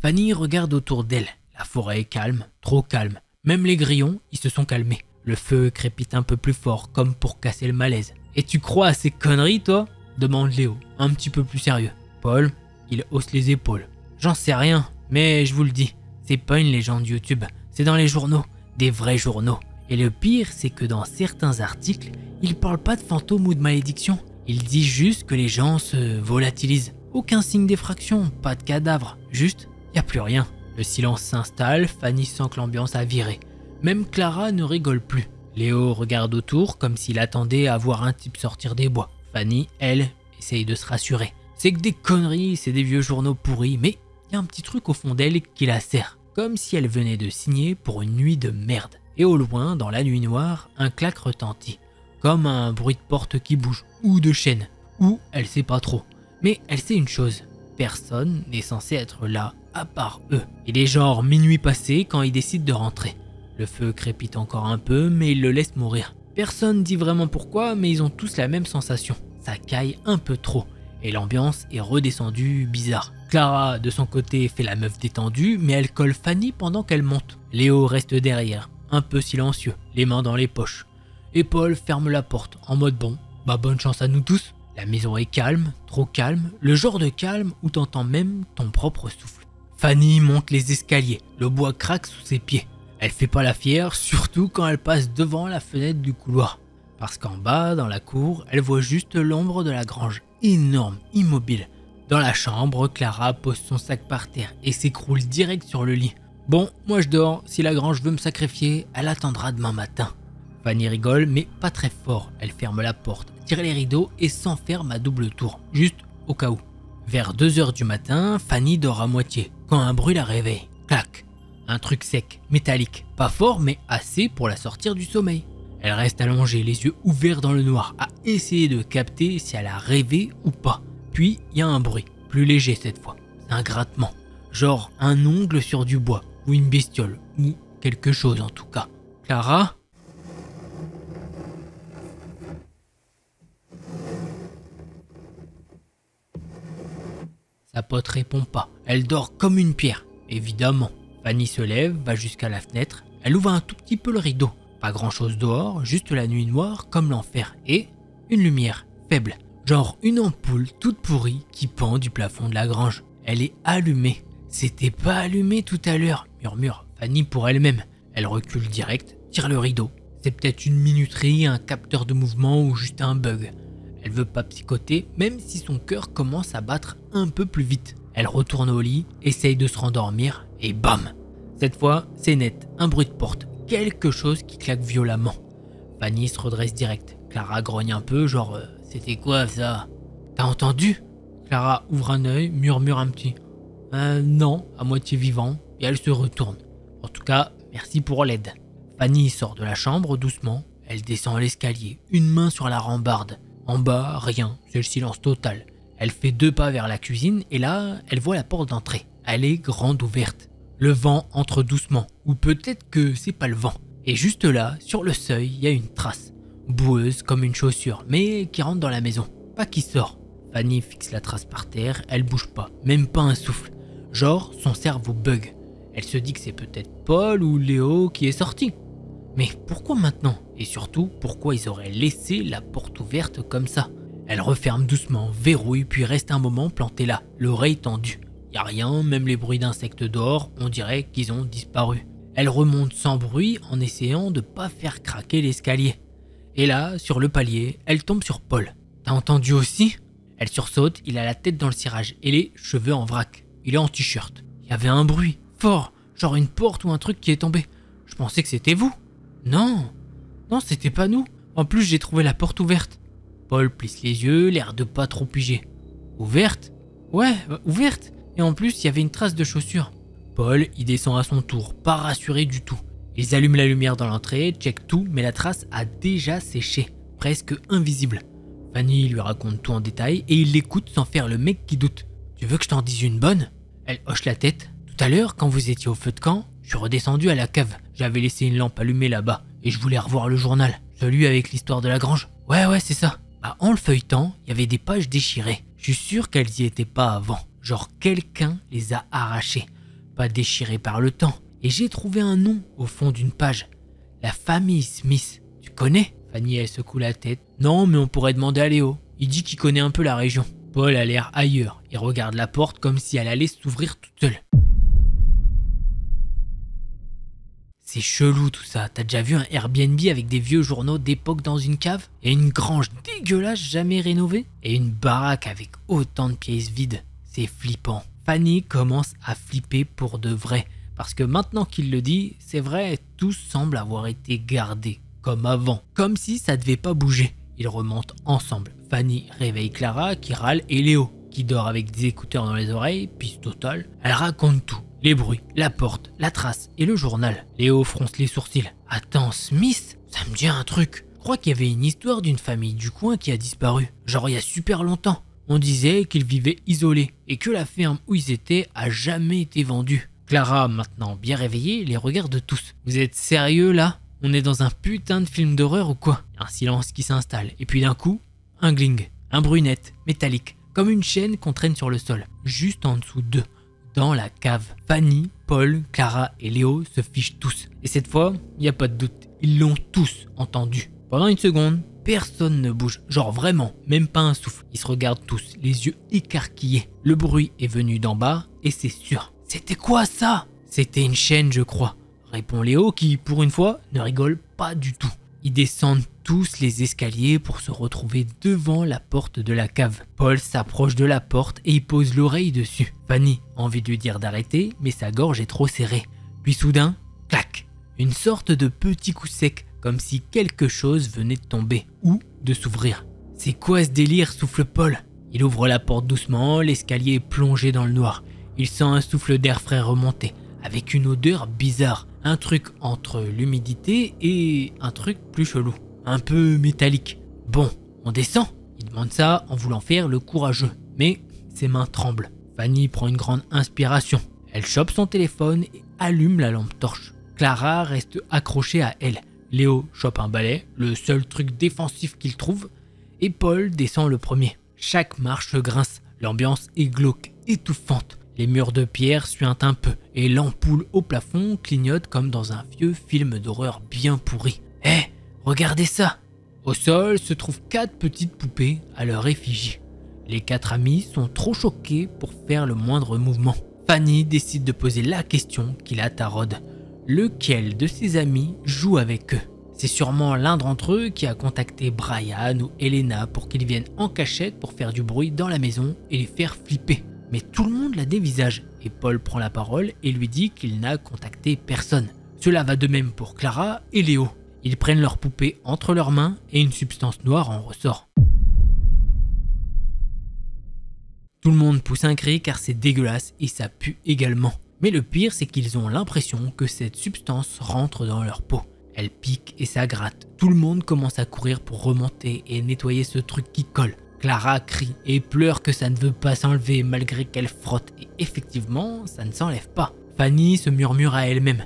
Fanny regarde autour d'elle. La forêt est calme, trop calme. Même les grillons, ils se sont calmés. Le feu crépite un peu plus fort, comme pour casser le malaise. « Et tu crois à ces conneries, toi ?» demande Léo, un petit peu plus sérieux. Paul, il hausse les épaules. « J'en sais rien, mais je vous le dis, c'est pas une légende YouTube, c'est dans les journaux, des vrais journaux. Et le pire, c'est que dans certains articles, ils parlent pas de fantômes ou de malédiction. Ils disent juste que les gens se volatilisent. Aucun signe d'effraction, pas de cadavre, juste, y a plus rien. » Le silence s'installe, Fanny sent que l'ambiance a viré. Même Clara ne rigole plus. Léo regarde autour comme s'il attendait à voir un type sortir des bois. Fanny, elle, essaye de se rassurer. C'est que des conneries, c'est des vieux journaux pourris, mais il y a un petit truc au fond d'elle qui la serre. Comme si elle venait de signer pour une nuit de merde. Et au loin, dans la nuit noire, un clac retentit. Comme un bruit de porte qui bouge, ou de chaîne, ou elle sait pas trop. Mais elle sait une chose, personne n'est censé être là à part eux. Il est genre minuit passé quand ils décident de rentrer. Le feu crépite encore un peu, mais ils le laissent mourir. Personne dit vraiment pourquoi, mais ils ont tous la même sensation. Ça caille un peu trop. et l'ambiance est redescendue bizarre. Clara, de son côté, fait la meuf détendue, mais elle colle Fanny pendant qu'elle monte. Léo reste derrière, un peu silencieux, les mains dans les poches. Et Paul ferme la porte, en mode bon, bah bonne chance à nous tous. La maison est calme, trop calme, le genre de calme où t'entends même ton propre souffle. Fanny monte les escaliers, le bois craque sous ses pieds. Elle fait pas la fière, surtout quand elle passe devant la fenêtre du couloir. Parce qu'en bas, dans la cour, elle voit juste l'ombre de la grange, énorme, immobile. Dans la chambre, Clara pose son sac par terre et s'écroule direct sur le lit. Bon, moi je dors, si la grange veut me sacrifier, elle attendra demain matin. Fanny rigole, mais pas très fort. Elle ferme la porte, tire les rideaux et s'enferme à double tour, juste au cas où. Vers 2h du matin, Fanny dort à moitié, quand un bruit la réveille. Clac. Un truc sec, métallique, pas fort mais assez pour la sortir du sommeil. Elle reste allongée, les yeux ouverts dans le noir, à essayer de capter si elle a rêvé ou pas. Puis il y a un bruit, plus léger cette fois, c'est un grattement. Genre un ongle sur du bois, ou une bestiole, ou quelque chose en tout cas. Clara ? Sa pote répond pas, elle dort comme une pierre, évidemment. Fanny se lève, va jusqu'à la fenêtre, elle ouvre un tout petit peu le rideau. Pas grand chose dehors, juste la nuit noire comme l'enfer et une lumière faible. Genre une ampoule toute pourrie qui pend du plafond de la grange. Elle est allumée. C'était pas allumé tout à l'heure, murmure Fanny pour elle-même. Elle recule direct, tire le rideau. C'est peut-être une minuterie, un capteur de mouvement ou juste un bug. Elle veut pas psychoter, même si son cœur commence à battre un peu plus vite. Elle retourne au lit, essaye de se rendormir et bam! Cette fois, c'est net, un bruit de porte, quelque chose qui claque violemment. Fanny se redresse direct. Clara grogne un peu, genre c'était quoi ça? T'as entendu? Clara ouvre un œil, murmure un petit non, à moitié vivant, et elle se retourne. En tout cas, merci pour l'aide. Fanny sort de la chambre doucement, elle descend l'escalier, une main sur la rambarde. En bas, rien, c'est le silence total. Elle fait 2 pas vers la cuisine et là, elle voit la porte d'entrée. Elle est grande ouverte. Le vent entre doucement, ou peut-être que c'est pas le vent. Et juste là, sur le seuil, il y a une trace. Boueuse comme une chaussure, mais qui rentre dans la maison, pas qui sort. Fanny fixe la trace par terre, elle bouge pas, même pas un souffle. Genre, son cerveau bug. Elle se dit que c'est peut-être Paul ou Léo qui est sorti. Mais pourquoi maintenant? Et surtout, pourquoi ils auraient laissé la porte ouverte comme ça? Elle referme doucement, verrouille, puis reste un moment plantée là, l'oreille tendue. Y a rien, même les bruits d'insectes dehors, on dirait qu'ils ont disparu. Elle remonte sans bruit en essayant de pas faire craquer l'escalier. Et là, sur le palier, elle tombe sur Paul. T'as entendu aussi? Elle sursaute, il a la tête dans le cirage et les cheveux en vrac. Il est en t-shirt. Il y avait un bruit, fort, genre une porte ou un truc qui est tombé. Je pensais que c'était vous. Non, c'était pas nous. En plus, j'ai trouvé la porte ouverte. Paul plisse les yeux, l'air de pas trop piger. Ouverte? Ouais, ouverte. Et en plus, il y avait une trace de chaussure. Paul, il descend à son tour, pas rassuré du tout. Ils allument la lumière dans l'entrée, checkent tout, mais la trace a déjà séché, presque invisible. Fanny lui raconte tout en détail et il l'écoute sans faire le mec qui doute. Tu veux que je t'en dise une bonne? Elle hoche la tête. Tout à l'heure, quand vous étiez au feu de camp, je suis redescendu à la cave. J'avais laissé une lampe allumée là-bas et je voulais revoir le journal. Celui avec l'histoire de la grange. Ouais, c'est ça. Bah, en le feuilletant, il y avait des pages déchirées. Je suis sûr qu'elles y étaient pas avant. Genre quelqu'un les a arrachées. Pas déchirées par le temps. Et j'ai trouvé un nom au fond d'une page. La famille Smith. Tu connais? Fanny, elle secoue la tête. Non, mais on pourrait demander à Léo. Il dit qu'il connaît un peu la région. Paul a l'air ailleurs. Il regarde la porte comme si elle allait s'ouvrir toute seule. C'est chelou tout ça. T'as déjà vu un Airbnb avec des vieux journaux d'époque dans une cave? Et une grange dégueulasse jamais rénovée? Et une baraque avec autant de pièces vides? C'est flippant. Fanny commence à flipper pour de vrai. Parce que maintenant qu'il le dit, c'est vrai, tout semble avoir été gardé. Comme avant. Comme si ça devait pas bouger. Ils remontent ensemble. Fanny réveille Clara qui râle et Léo qui dort avec des écouteurs dans les oreilles, pisse totale. Elle raconte tout. Les bruits, la porte, la trace et le journal. Léo fronce les sourcils. Attends, Smith? Ça me dit un truc. Je crois qu'il y avait une histoire d'une famille du coin qui a disparu. Genre il y a super longtemps. On disait qu'ils vivaient isolés et que la ferme où ils étaient a jamais été vendue. Clara, maintenant bien réveillée, les regarde tous. Vous êtes sérieux là? On est dans un putain de film d'horreur ou quoi? Un silence qui s'installe et puis d'un coup, un gling, un bruit net, métallique, comme une chaîne qu'on traîne sur le sol, juste en dessous d'eux, dans la cave. Fanny, Paul, Clara et Léo se fichent tous. Et cette fois, il n'y a pas de doute, ils l'ont tous entendu. Pendant une seconde, personne ne bouge, genre vraiment, même pas un souffle. Ils se regardent tous, les yeux écarquillés. Le bruit est venu d'en bas et c'est sûr. C'était quoi ça? C'était une chaîne, je crois, répond Léo qui, pour une fois, ne rigole pas du tout. Ils descendent tous les escaliers pour se retrouver devant la porte de la cave. Paul s'approche de la porte et il pose l'oreille dessus. Fanny a envie de lui dire d'arrêter, mais sa gorge est trop serrée. Puis soudain, clac, une sorte de petit coup sec, comme si quelque chose venait de tomber ou de s'ouvrir. C'est quoi ce délire, souffle Paul. Il ouvre la porte doucement, l'escalier est plongé dans le noir. Il sent un souffle d'air frais remonter, avec une odeur bizarre. Un truc entre l'humidité et un truc plus chelou, un peu métallique. Bon, on descend? Il demande ça en voulant faire le courageux, mais ses mains tremblent. Fanny prend une grande inspiration. Elle chope son téléphone et allume la lampe torche. Clara reste accrochée à elle. Léo chope un balai, le seul truc défensif qu'il trouve, et Paul descend le premier. Chaque marche grince, l'ambiance est glauque, étouffante. Les murs de pierre suintent un peu et l'ampoule au plafond clignote comme dans un vieux film d'horreur bien pourri. Hé, regardez ça! Au sol se trouvent 4 petites poupées à leur effigie. Les 4 amis sont trop choqués pour faire le moindre mouvement. Fanny décide de poser la question qui la taraude. Lequel de ses amis joue avec eux? C'est sûrement l'un d'entre eux qui a contacté Brian ou Elena pour qu'ils viennent en cachette pour faire du bruit dans la maison et les faire flipper. Mais tout le monde la dévisage et Paul prend la parole et lui dit qu'il n'a contacté personne. Cela va de même pour Clara et Léo. Ils prennent leur poupée entre leurs mains et une substance noire en ressort. Tout le monde pousse un cri car c'est dégueulasse et ça pue également. Mais le pire, c'est qu'ils ont l'impression que cette substance rentre dans leur peau. Elle pique et ça gratte. Tout le monde commence à courir pour remonter et nettoyer ce truc qui colle. Clara crie et pleure que ça ne veut pas s'enlever malgré qu'elle frotte et effectivement, ça ne s'enlève pas. Fanny se murmure à elle-même.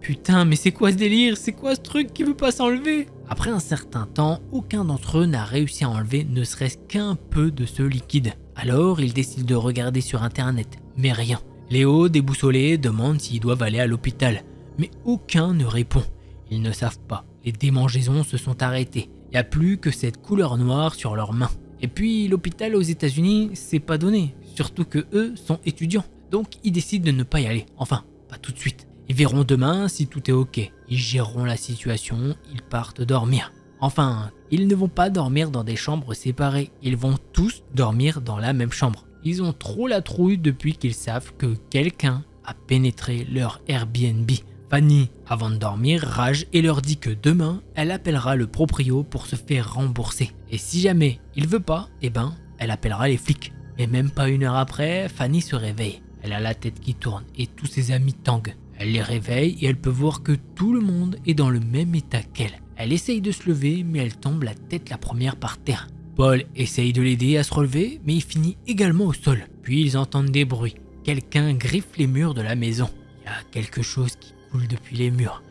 Putain, mais c'est quoi ce délire? C'est quoi ce truc qui veut pas s'enlever? Après un certain temps, aucun d'entre eux n'a réussi à enlever ne serait-ce qu'un peu de ce liquide. Alors, ils décident de regarder sur internet, mais rien. Léo, déboussolé, demande s'ils doivent aller à l'hôpital, mais aucun ne répond. Ils ne savent pas, les démangeaisons se sont arrêtées. Il n'y a plus que cette couleur noire sur leurs mains. Et puis l'hôpital aux États-Unis, c'est pas donné, surtout que eux sont étudiants. Donc ils décident de ne pas y aller, enfin, pas tout de suite. Ils verront demain si tout est ok, ils géreront la situation, ils partent dormir. Enfin, ils ne vont pas dormir dans des chambres séparées, ils vont tous dormir dans la même chambre. Ils ont trop la trouille depuis qu'ils savent que quelqu'un a pénétré leur Airbnb. Fanny, avant de dormir, rage et leur dit que demain, elle appellera le proprio pour se faire rembourser. Et si jamais il veut pas, eh ben, elle appellera les flics. Mais même pas une heure après, Fanny se réveille. Elle a la tête qui tourne et tous ses amis tanguent. Elle les réveille et elle peut voir que tout le monde est dans le même état qu'elle. Elle essaye de se lever, mais elle tombe la tête la première par terre. Paul essaye de l'aider à se relever, mais il finit également au sol. Puis ils entendent des bruits. Quelqu'un griffe les murs de la maison. Il y a quelque chose qui coule depuis les murs.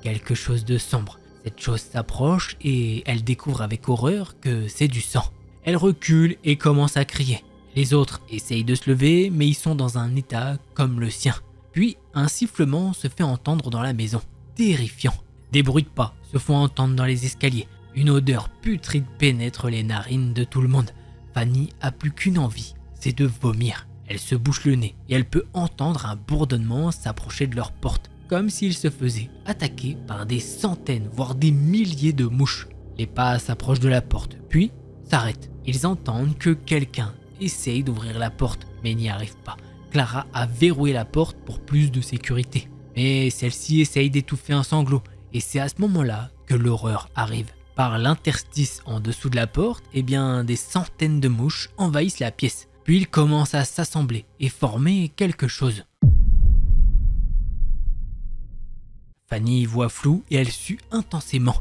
Quelque chose de sombre. Cette chose s'approche et elle découvre avec horreur que c'est du sang. Elle recule et commence à crier. Les autres essayent de se lever, mais ils sont dans un état comme le sien. Puis un sifflement se fait entendre dans la maison. Terrifiant. Des bruits de pas se font entendre dans les escaliers. Une odeur putride pénètre les narines de tout le monde. Fanny a plus qu'une envie, c'est de vomir. Elle se bouche le nez et elle peut entendre un bourdonnement s'approcher de leur porte, comme s'ils se faisaient attaquer par des centaines, voire des milliers de mouches. Les pas s'approchent de la porte, puis s'arrêtent. Ils entendent que quelqu'un essaye d'ouvrir la porte, mais n'y arrive pas. Clara a verrouillé la porte pour plus de sécurité. Mais celle-ci essaye d'étouffer un sanglot, et c'est à ce moment-là que l'horreur arrive. Par l'interstice en dessous de la porte, eh bien, des centaines de mouches envahissent la pièce. Puis ils commencent à s'assembler et former quelque chose. Fanny voit flou et elle sue intensément.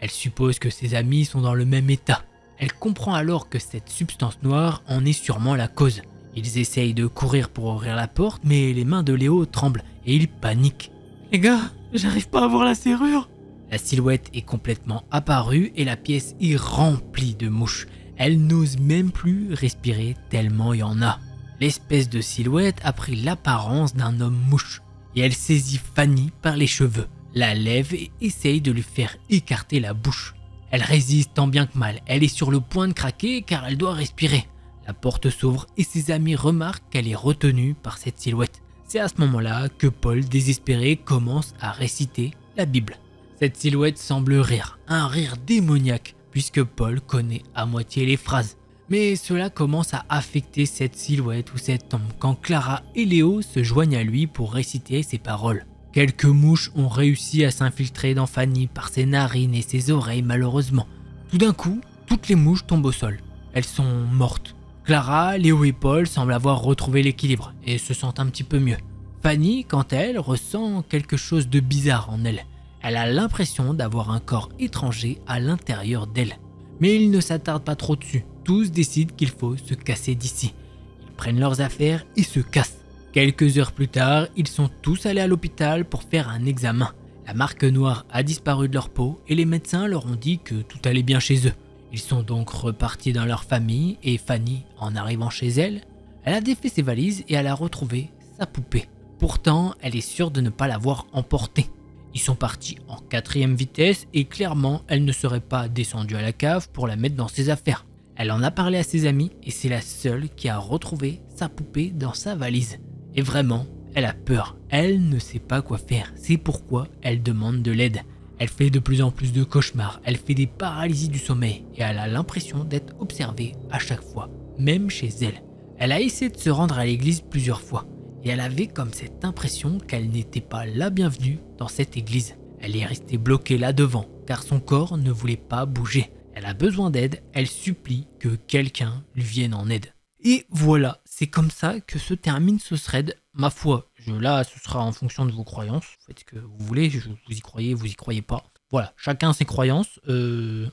Elle suppose que ses amis sont dans le même état. Elle comprend alors que cette substance noire en est sûrement la cause. Ils essayent de courir pour ouvrir la porte, mais les mains de Léo tremblent et il panique. « Les gars, j'arrive pas à voir la serrure !» La silhouette est complètement apparue et la pièce est remplie de mouches. Elle n'ose même plus respirer tellement il y en a. L'espèce de silhouette a pris l'apparence d'un homme mouche et elle saisit Fanny par les cheveux, la lève et essaye de lui faire écarter la bouche. Elle résiste tant bien que mal, elle est sur le point de craquer car elle doit respirer. La porte s'ouvre et ses amis remarquent qu'elle est retenue par cette silhouette. C'est à ce moment-là que Paul, désespéré, commence à réciter la Bible. Cette silhouette semble rire, un rire démoniaque, puisque Paul connaît à moitié les phrases. Mais cela commence à affecter cette silhouette ou cet homme quand Clara et Léo se joignent à lui pour réciter ses paroles. Quelques mouches ont réussi à s'infiltrer dans Fanny par ses narines et ses oreilles malheureusement. Tout d'un coup, toutes les mouches tombent au sol. Elles sont mortes. Clara, Léo et Paul semblent avoir retrouvé l'équilibre et se sentent un petit peu mieux. Fanny, quant à elle, ressent quelque chose de bizarre en elle. Elle a l'impression d'avoir un corps étranger à l'intérieur d'elle. Mais ils ne s'attardent pas trop dessus. Tous décident qu'il faut se casser d'ici. Ils prennent leurs affaires et se cassent. Quelques heures plus tard, ils sont tous allés à l'hôpital pour faire un examen. La marque noire a disparu de leur peau et les médecins leur ont dit que tout allait bien chez eux. Ils sont donc repartis dans leur famille et Fanny, en arrivant chez elle, elle a défait ses valises et elle a retrouvé sa poupée. Pourtant, elle est sûre de ne pas l'avoir emportée. Ils sont partis en 4e vitesse et clairement, elle ne serait pas descendue à la cave pour la mettre dans ses affaires. Elle en a parlé à ses amis et c'est la seule qui a retrouvé sa poupée dans sa valise. Et vraiment, elle a peur. Elle ne sait pas quoi faire. C'est pourquoi elle demande de l'aide. Elle fait de plus en plus de cauchemars, elle fait des paralysies du sommeil et elle a l'impression d'être observée à chaque fois, même chez elle. Elle a essayé de se rendre à l'église plusieurs fois et elle avait comme cette impression qu'elle n'était pas la bienvenue dans cette église. Elle est restée bloquée là devant car son corps ne voulait pas bouger. Elle a besoin d'aide, elle supplie que quelqu'un lui vienne en aide. Et voilà, c'est comme ça que se termine ce thread. Ma foi, là ce sera en fonction de vos croyances. Faites ce que vous voulez, vous y croyez pas. Voilà, chacun ses croyances.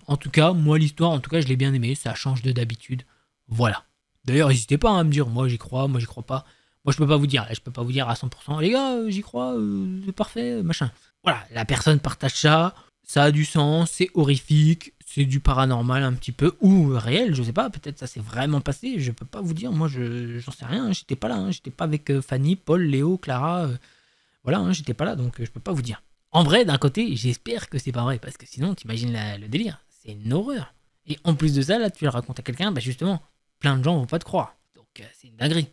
En tout cas, moi l'histoire, je l'ai bien aimé, ça change de d'habitude. Voilà. D'ailleurs, n'hésitez pas à me dire, moi j'y crois pas. Moi je peux pas vous dire à 100%, les gars, j'y crois, c'est parfait, machin. Voilà, la personne partage ça a du sens, c'est horrifique. C'est du paranormal un petit peu, ou réel, je sais pas, peut-être ça s'est vraiment passé, je peux pas vous dire, moi j'en sais rien, j'étais pas là, j'étais pas avec Fanny, Paul, Léo, Clara, voilà, j'étais pas là, donc je peux pas vous dire. En vrai, d'un côté, j'espère que c'est pas vrai, parce que sinon, t'imagines le délire, c'est une horreur. Et en plus de ça, là, tu le racontes à quelqu'un, bah justement, plein de gens vont pas te croire, donc c'est une dinguerie.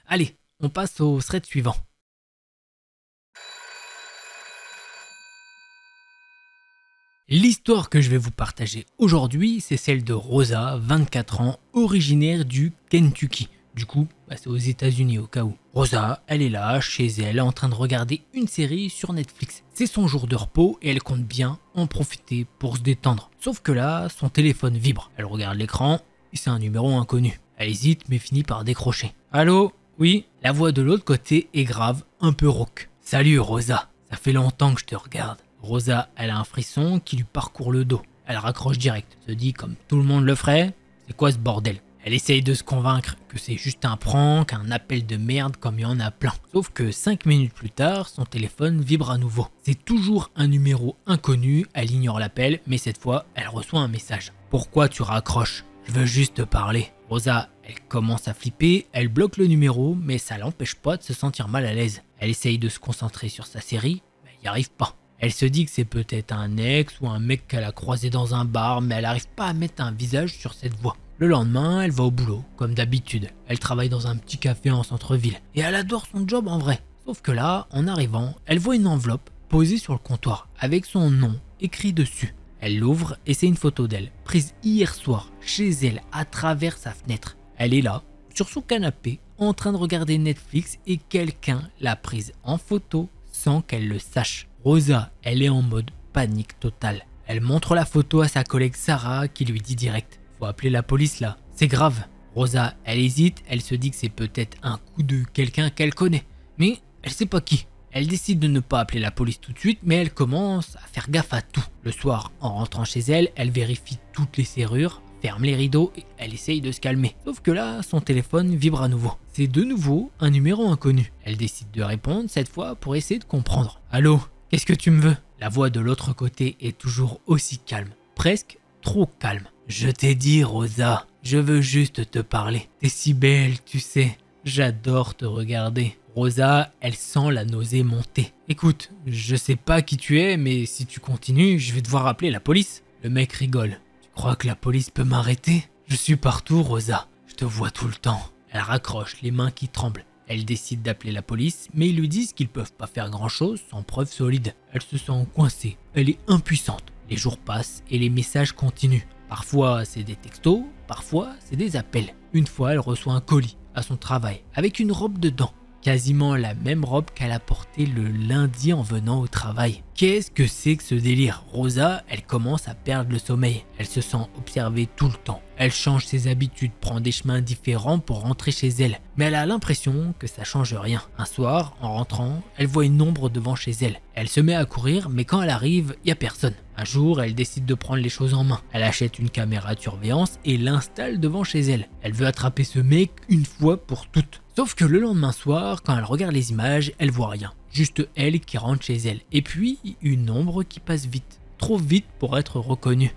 Allez, on passe au thread suivant. L'histoire que je vais vous partager aujourd'hui, c'est celle de Rosa, 24 ans, originaire du Kentucky. Du coup, c'est aux États-Unis au cas où. Rosa, elle est là, chez elle, en train de regarder une série sur Netflix. C'est son jour de repos et elle compte bien en profiter pour se détendre. Sauf que là, son téléphone vibre. Elle regarde l'écran et c'est un numéro inconnu. Elle hésite mais finit par décrocher. Allô? Oui? La voix de l'autre côté est grave, un peu rauque. Salut Rosa, ça fait longtemps que je te regarde. Rosa, elle a un frisson qui lui parcourt le dos. Elle raccroche direct, se dit comme tout le monde le ferait, c'est quoi ce bordel? Elle essaye de se convaincre que c'est juste un prank, un appel de merde comme il y en a plein. Sauf que 5 minutes plus tard, son téléphone vibre à nouveau. C'est toujours un numéro inconnu, elle ignore l'appel, mais cette fois, elle reçoit un message. Pourquoi tu raccroches? Je veux juste te parler. Rosa, elle commence à flipper, elle bloque le numéro, mais ça l'empêche pas de se sentir mal à l'aise. Elle essaye de se concentrer sur sa série, mais elle n'y arrive pas. Elle se dit que c'est peut-être un ex ou un mec qu'elle a croisé dans un bar, mais elle n'arrive pas à mettre un visage sur cette voix. Le lendemain, elle va au boulot, comme d'habitude. Elle travaille dans un petit café en centre-ville. Et elle adore son job en vrai. Sauf que là, en arrivant, elle voit une enveloppe posée sur le comptoir, avec son nom écrit dessus. Elle l'ouvre et c'est une photo d'elle, prise hier soir, chez elle, à travers sa fenêtre. Elle est là, sur son canapé, en train de regarder Netflix et quelqu'un l'a prise en photo sans qu'elle le sache. Rosa, elle est en mode panique totale. Elle montre la photo à sa collègue Sarah qui lui dit direct « Faut appeler la police là, c'est grave ». Rosa, elle hésite, elle se dit que c'est peut-être un coup de quelqu'un qu'elle connaît. Mais elle sait pas qui. Elle décide de ne pas appeler la police tout de suite, mais elle commence à faire gaffe à tout. Le soir, en rentrant chez elle, elle vérifie toutes les serrures, ferme les rideaux et elle essaye de se calmer. Sauf que là, son téléphone vibre à nouveau. C'est de nouveau un numéro inconnu. Elle décide de répondre cette fois pour essayer de comprendre. « Allô ? Qu'est-ce que tu me veux ?» La voix de l'autre côté est toujours aussi calme, presque trop calme. Je t'ai dit, Rosa, je veux juste te parler. T'es si belle, tu sais. J'adore te regarder. Rosa, elle sent la nausée monter. Écoute, je sais pas qui tu es, mais si tu continues, je vais devoir appeler la police. Le mec rigole. Tu crois que la police peut m'arrêter? Je suis partout, Rosa. Je te vois tout le temps. Elle raccroche, les mains qui tremblent. Elle décide d'appeler la police, mais ils lui disent qu'ils peuvent pas faire grand chose sans preuve solide. Elle se sent coincée. Elle est impuissante. Les jours passent et les messages continuent. Parfois, c'est des textos, parfois, c'est des appels. Une fois, elle reçoit un colis à son travail avec une robe dedans. Quasiment la même robe qu'elle a portée le lundi en venant au travail. Qu'est-ce que c'est que ce délire? Rosa, elle commence à perdre le sommeil. Elle se sent observée tout le temps. Elle change ses habitudes, prend des chemins différents pour rentrer chez elle. Mais elle a l'impression que ça change rien. Un soir, en rentrant, elle voit une ombre devant chez elle. Elle se met à courir, mais quand elle arrive, il n'y a personne. Un jour, elle décide de prendre les choses en main. Elle achète une caméra de surveillance et l'installe devant chez elle. Elle veut attraper ce mec une fois pour toutes. Sauf que le lendemain soir, quand elle regarde les images, elle voit rien. Juste elle qui rentre chez elle. Et puis, une ombre qui passe vite. Trop vite pour être reconnue.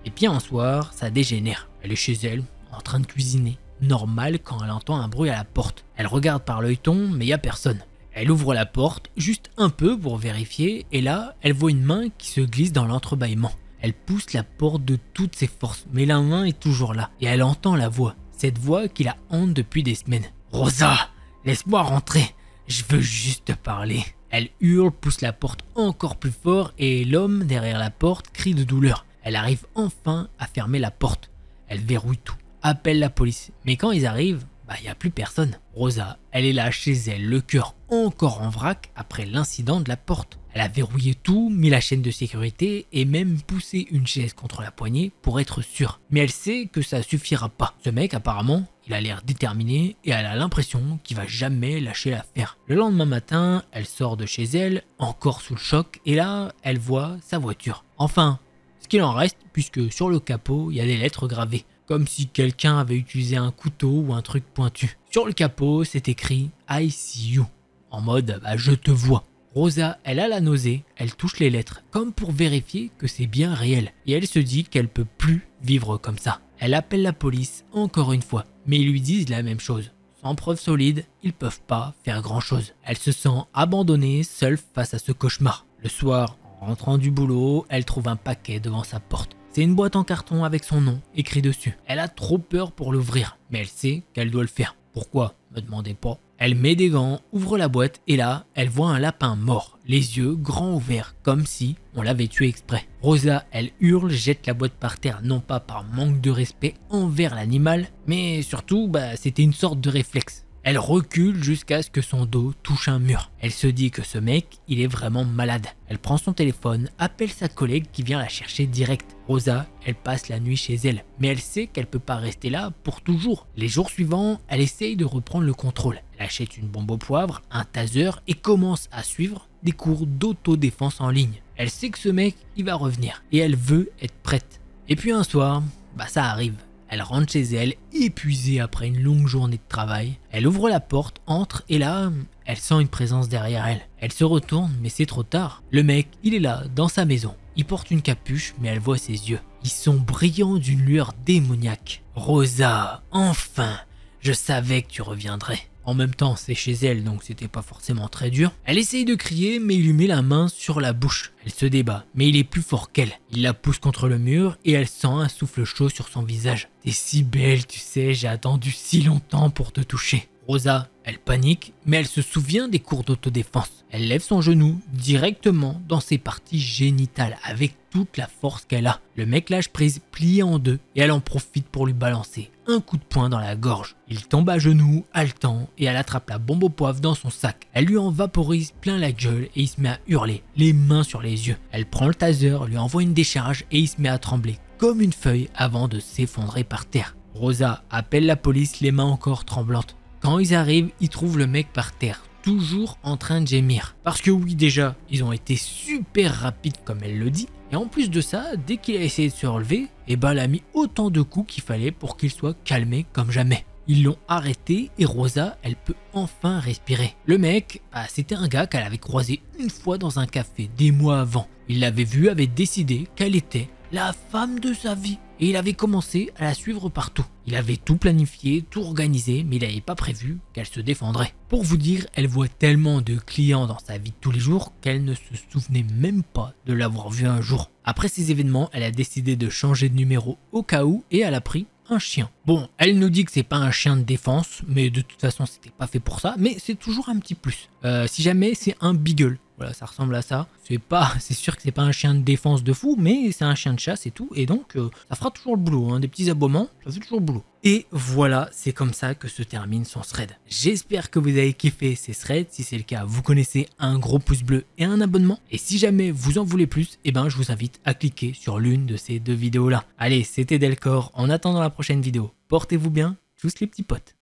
Et puis un soir, ça dégénère. Elle est chez elle, en train de cuisiner. Normal quand elle entend un bruit à la porte. Elle regarde par l'œilleton, mais il n'y a personne. Elle ouvre la porte, juste un peu pour vérifier, et là, elle voit une main qui se glisse dans l'entrebâillement. Elle pousse la porte de toutes ses forces, mais la main est toujours là, et elle entend la voix. Cette voix qui la hante depuis des semaines. « Rosa, laisse-moi rentrer, je veux juste te parler. » Elle hurle, pousse la porte encore plus fort, et l'homme derrière la porte crie de douleur. Elle arrive enfin à fermer la porte. Elle verrouille tout, appelle la police, mais quand ils arrivent, il n'y a plus personne. Rosa, elle est là chez elle, le cœur encore en vrac après l'incident de la porte. Elle a verrouillé tout, mis la chaîne de sécurité et même poussé une chaise contre la poignée pour être sûre. Mais elle sait que ça suffira pas. Ce mec apparemment, il a l'air déterminé et elle a l'impression qu'il va jamais lâcher l'affaire. Le lendemain matin, elle sort de chez elle, encore sous le choc, et là, elle voit sa voiture. Enfin, ce qu'il en reste, puisque sur le capot, il y a des lettres gravées. Comme si quelqu'un avait utilisé un couteau ou un truc pointu. Sur le capot, c'est écrit « I see you », en mode « je te vois ». Rosa, elle a la nausée, elle touche les lettres, comme pour vérifier que c'est bien réel. Et elle se dit qu'elle peut plus vivre comme ça. Elle appelle la police encore une fois, mais ils lui disent la même chose. Sans preuve solide, ils peuvent pas faire grand chose. Elle se sent abandonnée, seule face à ce cauchemar. Le soir, en rentrant du boulot, elle trouve un paquet devant sa porte. C'est une boîte en carton avec son nom écrit dessus. Elle a trop peur pour l'ouvrir, mais elle sait qu'elle doit le faire. Pourquoi? Me demandez pas. Elle met des gants, ouvre la boîte et là, elle voit un lapin mort, les yeux grands ouverts, comme si on l'avait tué exprès. Rosa, elle hurle, jette la boîte par terre, non pas par manque de respect envers l'animal, mais surtout, c'était une sorte de réflexe. Elle recule jusqu'à ce que son dos touche un mur. Elle se dit que ce mec, il est vraiment malade. Elle prend son téléphone, appelle sa collègue qui vient la chercher direct. Rosa, elle passe la nuit chez elle, mais elle sait qu'elle peut pas rester là pour toujours. Les jours suivants, elle essaye de reprendre le contrôle. Elle achète une bombe au poivre, un taser et commence à suivre des cours d'autodéfense en ligne. Elle sait que ce mec, il va revenir et elle veut être prête. Et puis un soir, ça arrive. Elle rentre chez elle, épuisée après une longue journée de travail. Elle ouvre la porte, entre et là, elle sent une présence derrière elle. Elle se retourne, mais c'est trop tard. Le mec, il est là, dans sa maison. Il porte une capuche, mais elle voit ses yeux. Ils sont brillants d'une lueur démoniaque. « Rosa, enfin, je savais que tu reviendrais. » En même temps, c'est chez elle, donc c'était pas forcément très dur. Elle essaye de crier, mais il lui met la main sur la bouche. Elle se débat, mais il est plus fort qu'elle. Il la pousse contre le mur et elle sent un souffle chaud sur son visage. « T'es si belle, tu sais, j'ai attendu si longtemps pour te toucher. » Rosa, elle panique, mais elle se souvient des cours d'autodéfense. Elle lève son genou directement dans ses parties génitales avec toute la force qu'elle a. Le mec lâche prise, plié en deux, et elle en profite pour lui balancer un coup de poing dans la gorge. Il tombe à genoux, haletant, et elle attrape la bombe au poivre dans son sac. Elle lui en vaporise plein la gueule et il se met à hurler, les mains sur les yeux. Elle prend le taser, lui envoie une décharge et il se met à trembler comme une feuille avant de s'effondrer par terre. Rosa appelle la police, les mains encore tremblantes. Quand ils arrivent, ils trouvent le mec par terre, toujours en train de gémir. Parce que oui, déjà, ils ont été super rapides comme elle le dit. Et en plus de ça, dès qu'il a essayé de se relever, elle a mis autant de coups qu'il fallait pour qu'il soit calmé comme jamais. Ils l'ont arrêté et Rosa, elle peut enfin respirer. Le mec, c'était un gars qu'elle avait croisé une fois dans un café des mois avant. Il l'avait vue, avait décidé qu'elle était la femme de sa vie. Et il avait commencé à la suivre partout. Il avait tout planifié, tout organisé, mais il n'avait pas prévu qu'elle se défendrait. Pour vous dire, elle voit tellement de clients dans sa vie de tous les jours qu'elle ne se souvenait même pas de l'avoir vu un jour. Après ces événements, elle a décidé de changer de numéro au cas où et elle a pris un chien. Bon, elle nous dit que c'est pas un chien de défense, mais de toute façon c'était pas fait pour ça, mais c'est toujours un petit plus. Si jamais c'est un beagle. Voilà, ça ressemble à ça. C'est sûr que c'est pas un chien de défense de fou, mais c'est un chien de chasse et tout. Et donc, ça fera toujours le boulot. Hein. Des petits aboiements, ça fait toujours le boulot. Et voilà, c'est comme ça que se termine son thread. J'espère que vous avez kiffé ces threads. Si c'est le cas, vous connaissez un gros pouce bleu et un abonnement. Et si jamais vous en voulez plus, eh ben, je vous invite à cliquer sur l'une de ces deux vidéos-là. Allez, c'était Delcor. En attendant la prochaine vidéo, portez-vous bien. Tous les petits potes.